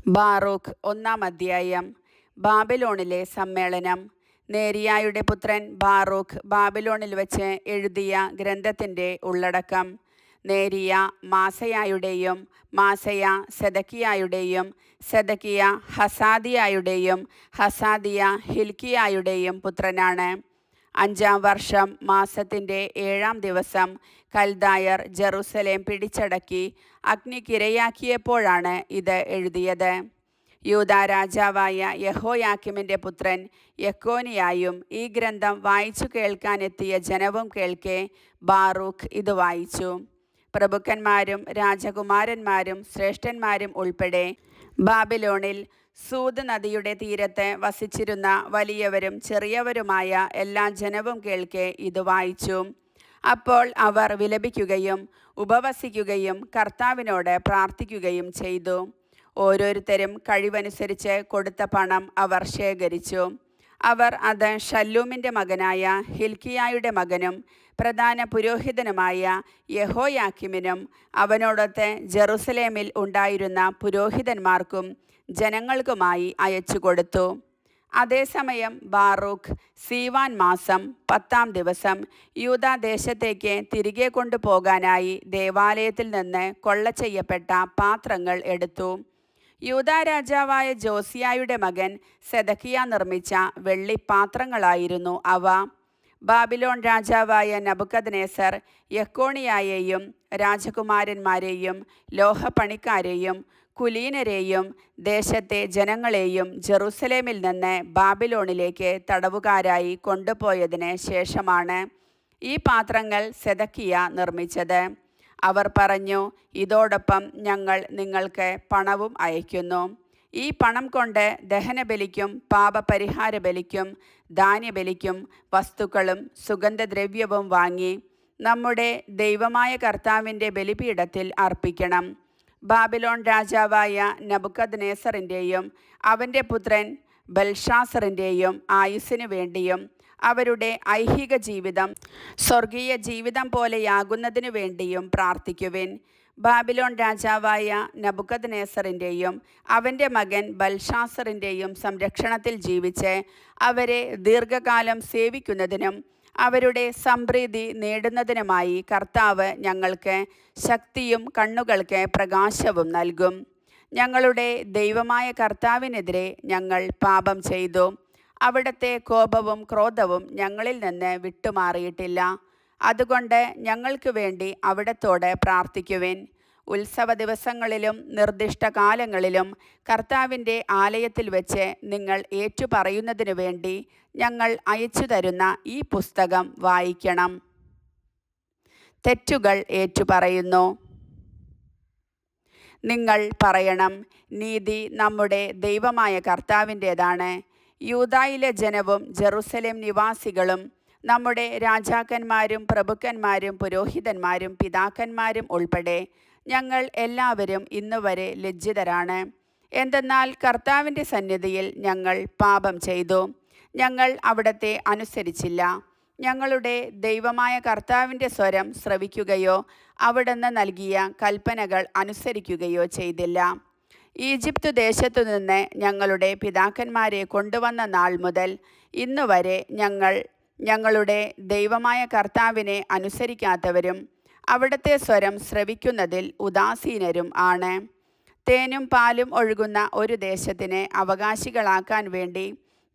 Baruch 1-ാം അധ്യായം. ബാബിലോണിലെ സമ്മേളനം. നേരിയായുടെ പുത്രൻ ബാറൂക്ക് ബാബിലോണിൽ വച്ച് എഴുതിയ ഗ്രന്ഥത്തിൻ്റെ ഉള്ളടക്കം. നേരിയ മാസയായുടെയും മാസയ സെദക്കിയായുടെയും സെദക്കിയ ഹസാദിയായുടെയും ഹസാദിയ ഹിൽക്കിയായുടെയും പുത്രനാണ്. 5-ാം വർഷം മാസത്തിൻ്റെ 7-ാം ദിവസം കൽദായർ ജെറുസലേം പിടിച്ചടക്കി അഗ്നിക്കിരയാക്കിയപ്പോഴാണ് ഇത് എഴുതിയത്. യൂദാ രാജാവായ യെഹോയാക്കീമിൻ്റെ പുത്രൻ യെക്കോനിയായും ഈ ഗ്രന്ഥം വായിച്ചു കേൾക്കാനെത്തിയ ജനവും കേൾക്കെ ബാറൂക്ക് ഇത് വായിച്ചു. പ്രഭുക്കന്മാരും രാജകുമാരന്മാരും ശ്രേഷ്ഠന്മാരും ഉൾപ്പെടെ ബാബിലോണിൽ സൂദ് നദിയുടെ തീരത്ത് വസിച്ചിരുന്ന വലിയവരും ചെറിയവരുമായ എല്ലാ ജനവും കേൾക്കെ ഇത് വായിച്ചു. അപ്പോൾ അവർ വിലപിക്കുകയും ഉപവസിക്കുകയും കർത്താവിനോട് പ്രാർത്ഥിക്കുകയും ചെയ്തു. ഓരോരുത്തരും കഴിവനുസരിച്ച് കൊടുത്ത പണം അവർ ശേഖരിച്ചു. അവർ അത് ശല്ലൂമിൻ്റെ മകനായ ഹിൽക്കിയായുടെ മകനും പ്രധാന പുരോഹിതനുമായ യെഹോയാക്കീമിനും അവനോടൊത്ത് ജെറുസലേമിൽ ഉണ്ടായിരുന്ന പുരോഹിതന്മാർക്കും ജനങ്ങൾക്കുമായി അയച്ചു കൊടുത്തു. അതേസമയം ബാറൂക്ക് സീവാൻ മാസം 10-ാം ദിവസം യൂദാദേശത്തേക്ക് തിരികെ കൊണ്ടുപോകാനായി ദേവാലയത്തിൽ നിന്ന് കൊള്ള ചെയ്യപ്പെട്ട പാത്രങ്ങൾ എടുത്തു. യൂദാ രാജാവായ ജോസിയായുടെ മകൻ സെദക്കിയ നിർമ്മിച്ച വെള്ളിപ്പാത്രങ്ങളായിരുന്നു അവ. ബാബിലോൺ രാജാവായ നബുക്കദ്നേസർ യെക്കോണിയായെയും രാജകുമാരന്മാരെയും ലോഹപ്പണിക്കാരെയും കുലീനരെയും ദേശത്തെ ജനങ്ങളെയും ജെറുസലേമിൽ നിന്ന് ബാബിലോണിലേക്ക് തടവുകാരായി കൊണ്ടുപോയതിന് ശേഷമാണ് ഈ പാത്രങ്ങൾ സെദക്കിയ നിർമ്മിച്ചത്. അവർ പറഞ്ഞു, ഇതോടൊപ്പം ഞങ്ങൾ നിങ്ങൾക്ക് പണവും അയക്കുന്നു. ഈ പണം കൊണ്ട് ദഹനബലിക്കും പാപപരിഹാര ബലിക്കും ധാന്യബലിക്കും വസ്തുക്കളും സുഗന്ധദ്രവ്യവും വാങ്ങി നമ്മുടെ ദൈവമായ കർത്താവിൻ്റെ ബലിപീഠത്തിൽ അർപ്പിക്കണം. ബാബിലോൺ രാജാവായ നബുക്കദ്നേസറിൻ്റെയും അവൻ്റെ പുത്രൻ ബൽഷാസറിൻ്റെയും ആയുസ്സിനു വേണ്ടിയും അവരുടെ ഐഹിക ജീവിതം സ്വർഗീയ ജീവിതം പോലെയാകുന്നതിനു വേണ്ടിയും പ്രാർത്ഥിക്കുവിൻ. ബാബിലോൺ രാജാവായ നബുക്കദ്നേസറിൻ്റെയും അവൻ്റെ മകൻ ബൽഷാസറിൻ്റെയും സംരക്ഷണത്തിൽ ജീവിച്ച് അവരെ ദീർഘകാലം സേവിക്കുന്നതിനും അവരുടെ സംപ്രീതി നേടുന്നതിനുമായി കർത്താവ് ഞങ്ങൾക്ക് ശക്തിയും കണ്ണുകൾക്ക് പ്രകാശവും നൽകും. ഞങ്ങളുടെ ദൈവമായ കർത്താവിനെതിരെ ഞങ്ങൾ പാപം ചെയ്തു. അവിടുത്തെ കോപവും ക്രോധവും ഞങ്ങളിൽ നിന്ന് വിട്ടുമാറിയിട്ടില്ല. അതുകൊണ്ട് ഞങ്ങൾക്ക് വേണ്ടി അവിടത്തോട് പ്രാർത്ഥിക്കുവിൻ. ഉത്സവ ദിവസങ്ങളിലും നിർദ്ദിഷ്ട കാലങ്ങളിലും കർത്താവിൻ്റെ ആലയത്തിൽ വെച്ച് നിങ്ങൾ ഏറ്റുപറയുന്നതിനു വേണ്ടി ഞങ്ങൾ അയച്ചു തരുന്ന ഈ പുസ്തകം വായിക്കണം. തെറ്റുകൾ ഏറ്റുപറയുന്നു. നിങ്ങൾ പറയണം, നീതി നമ്മുടെ ദൈവമായ കർത്താവിൻ്റേതാണ്. യൂദായിലെ ജനവും ജെറുസലേം നിവാസികളും നമ്മുടെ രാജാക്കന്മാരും പ്രഭുക്കന്മാരും പുരോഹിതന്മാരും പിതാക്കന്മാരും ഉൾപ്പെടെ ഞങ്ങൾ എല്ലാവരും ഇന്നുവരെ ലജ്ജിതരാണ്. എന്തെന്നാൽ കർത്താവിൻ്റെ സന്നിധിയിൽ ഞങ്ങൾ പാപം ചെയ്തു. ഞങ്ങൾ അവിടത്തെ അനുസരിച്ചില്ല. ഞങ്ങളുടെ ദൈവമായ കർത്താവിൻ്റെ സ്വരം ശ്രവിക്കുകയോ അവിടുന്ന് നൽകിയ കൽപ്പനകൾ അനുസരിക്കുകയോ ചെയ്തില്ല. ഈജിപ്ത് ദേശത്തു നിന്ന് ഞങ്ങളുടെ പിതാക്കന്മാരെ കൊണ്ടുവന്ന നാൾ മുതൽ ഇന്നുവരെ ഞങ്ങൾ ഞങ്ങളുടെ ദൈവമായ കർത്താവിനെ അനുസരിക്കാത്തവരും അവിടുത്തെ സ്വരം ശ്രവിക്കുന്നതിൽ ഉദാസീനരും ആണ്. തേനും പാലും ഒഴുകുന്ന ഒരു ദേശത്തിന് അവകാശികളാക്കാൻ വേണ്ടി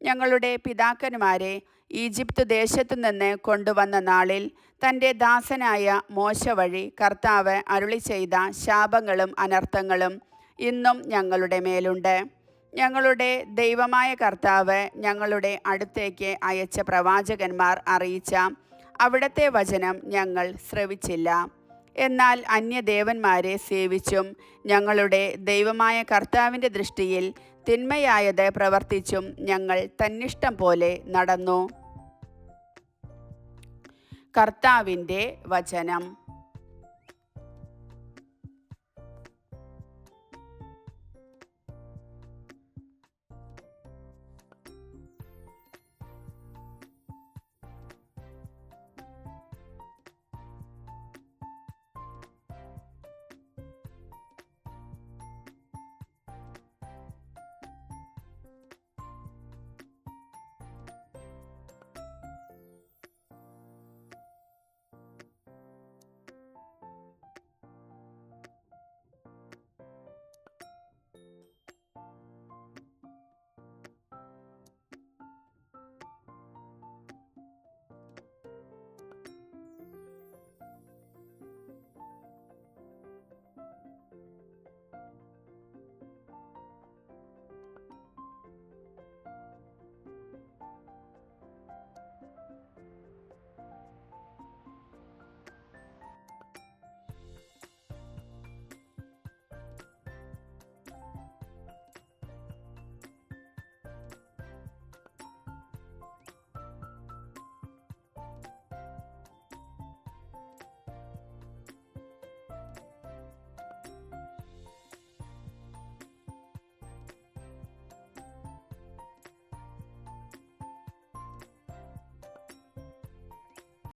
ഞങ്ങളുടെ പിതാക്കന്മാരെ ഈജിപ്ത് ദേശത്തു നിന്ന് കൊണ്ടുവന്ന നാളിൽ തൻ്റെ ദാസനായ മോശ വഴി കർത്താവ് അരുളി ചെയ്ത ശാപങ്ങളും അനർത്ഥങ്ങളും ഇന്നും ഞങ്ങളുടെ മേലുണ്ട്. ഞങ്ങളുടെ ദൈവമായ കർത്താവ് ഞങ്ങളുടെ അടുത്തേക്ക് അയച്ച പ്രവാചകന്മാർ അറിയിച്ച അവിടുത്തെ വചനം ഞങ്ങൾ ശ്രവിച്ചില്ല. എന്നാൽ അന്യദേവന്മാരെ സേവിച്ചും ഞങ്ങളുടെ ദൈവമായ കർത്താവിൻ്റെ ദൃഷ്ടിയിൽ തിന്മയായത് പ്രവർത്തിച്ചും ഞങ്ങൾ തന്നിഷ്ടം പോലെ നടന്നു. കർത്താവിൻ്റെ വചനം.